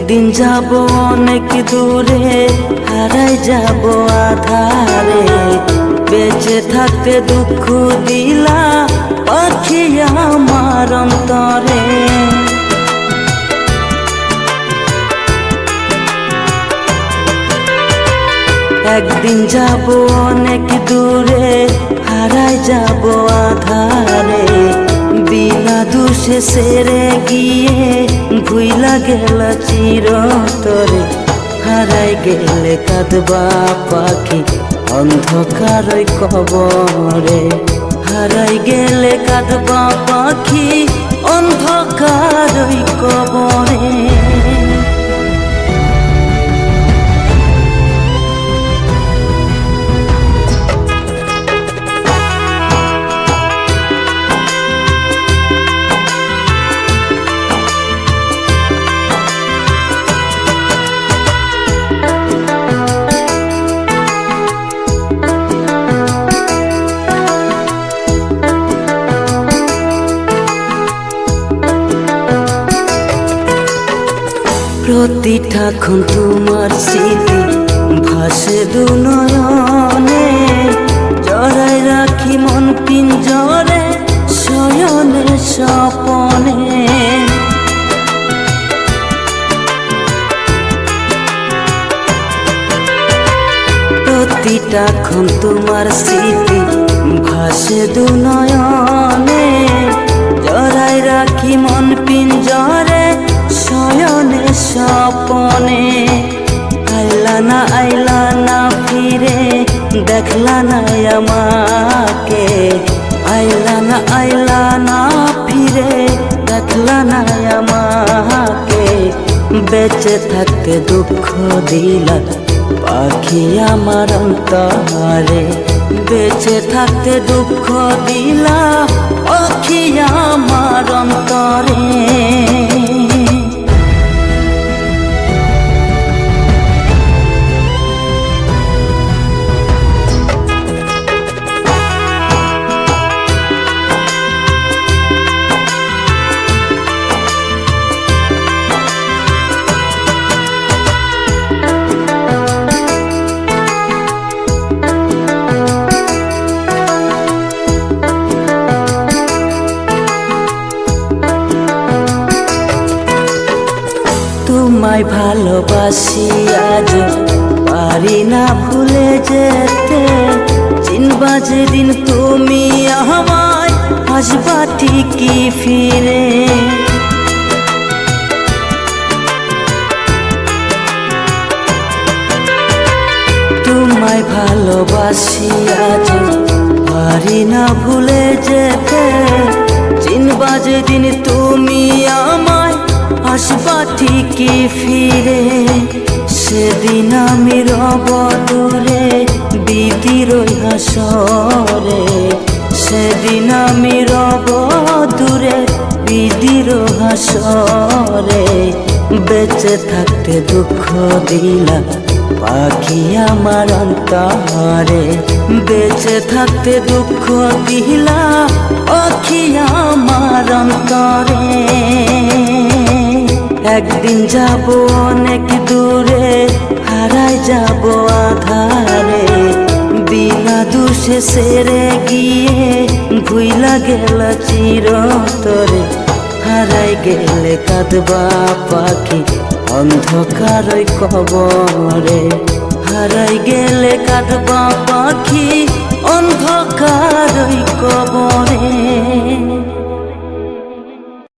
একদিন যাব অনেক দূরে, হারাই যাব আধারে। বেঁচে থাকতে দুঃখ দিলা পাখি আমার অন্তরে। একদিন যাব অনেক দূরে, হারাই যাব আধারে। বিনা দোষে সেরে গিয়ে ভুইলা গেল চিরতরে। হারাই গেলে কাঁদবা পাখি অন্ধকার কবরে। হারাই গেলে কাঁদবা পাখি অন্ধকার কবরে। প্রতিটা ক্ষণ তোমার স্মৃতি ভাসে দু নয়নে। জড়াই রাখি মন পিঞ্জরে শয়নে স্বপনে। প্রতিটা ক্ষণ তোমার স্মৃতি ভাসে দু নয়নে। জড়াই রাখি মন পিঞ্জরে শয়নে স্বপনে। আইলা না ফিরে, দেখলা না আমাকে। আইলা না ফিরে, দেখলা না আমাকে। বেঁচে থাকতে দুঃখ দিলা পাখি আমার অন্তরে। বেঁচে থাকতে দুঃখ দিলা পাখি আমার অন্তরে। তোমায় ভালোবাসি আজ পারি না ভুলে যেতে। চিনবা যেদিন তুমি আমায়, আসবা ঠিকই ফিরে। তোমায় ভালোবাসি আজ পারি না ভুলে যেতে। চিনবা যেদিন তুমি আমায়, আসবা ঠিকই ফিরে। সেদিন আমি রব দূরে বিধির হাসরে। সেদিন আমি রব দূরে বিধির হাসরে। বেঁচে থাকতে দুঃখ দিলা পাখি আমার অন্তরে। বেঁচে থাকতে দুঃখ দিলা পাখি আমার অন্তরে। একদিন যাব অনেক দূরে, হারাই যাব আধারে। বিনা দোষে সেরে গিয়ে ভুইলা গেল চিরতরে। হারাই গেলে কাঁদবা পাখি অন্ধকার কবরে। হারাই গেলে কাঁদবা পাখি অন্ধকার কবরে।